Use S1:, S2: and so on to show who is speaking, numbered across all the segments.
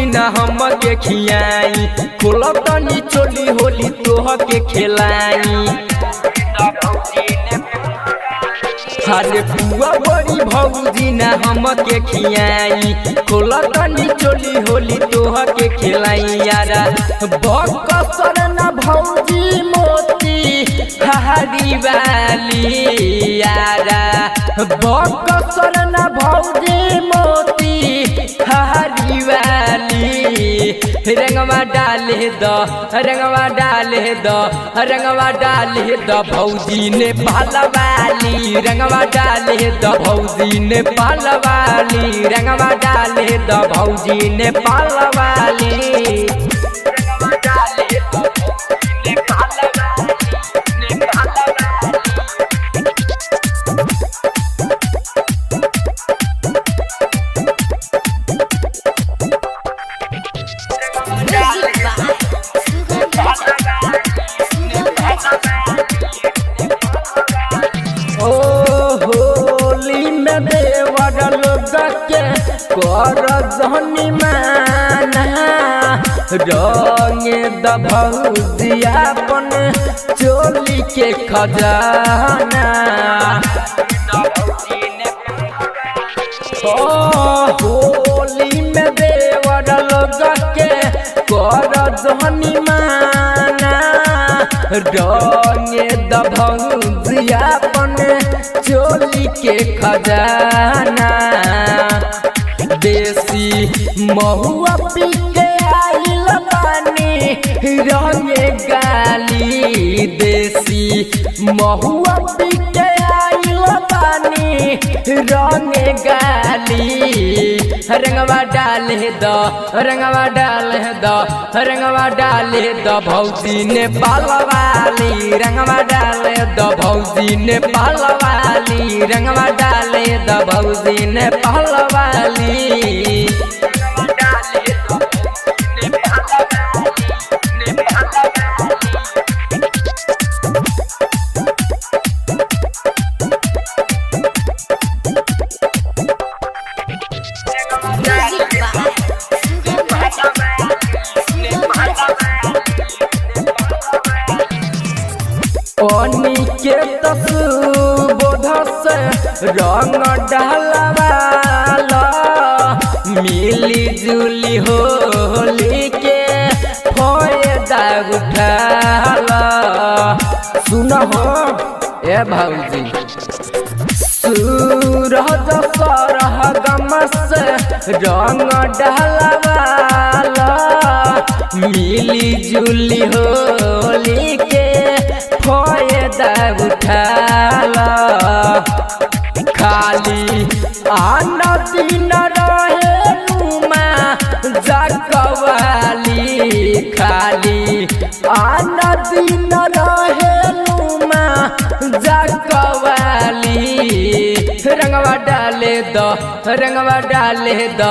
S1: दिन हम के खियाई खोल तनी चोली होली तोह के खेलाई। अरे पुआ बड़ी भौजी ना हम के खियाई खोल तनी चोली होली तोह के खेलाई। यारा बकसर ना भौजी मोती हरी वाली यारा बकसर ना भौजी मोती हरी वाली। रंगवा डाले द रंगवा डाले द रंगवा डाले द भौजी ने पालवाली। रंगवा डाले द भौजी ने पालवाली। रंगवा डाले द भौजी ने पालवाली। होली में देवर लोग के कर धनी माना रंगे द भौजी अपन चोली के खजाना। होली में देवर लोग के कर धनी माना रंगे द भौजी अपन चोली के खजाना। देसी महुआ पी के आइल बानी रंगे गाली। देसी महुआ पी के आइल बानी रंगे गाली। रंगवा डाले द रंगवा डाले द रंगवा डाले द भौजी ने पालवाली। रंगवा डाले द भौजी ने पालवाली। रंगवा डाले द भौजी ने पालवाली। अनिकेत सुबोध से रंग डालवाला मिली जुली होली के फायदा उठाला। सुन हो ए भौजी सूरज सरह गम से रंग डालवाला मिली जुली होली के फायदा उठाला। खाली आना दिन रहे नुमा जगवाली। खाली आना दिन रहे नुमा जगवाली। रंगवा डाले द रंगवा डाले द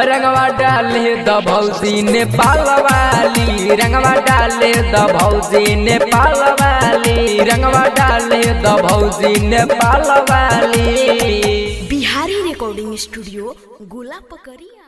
S1: रंगवा डाले द भौजी ने पालवाली। रंगवा डाले द भौजी ने पालवाली। रंगवा डाले द भौजी ने पालवाली।
S2: बिहारी रिकॉर्डिंग स्टूडियो गोला पकड़िया।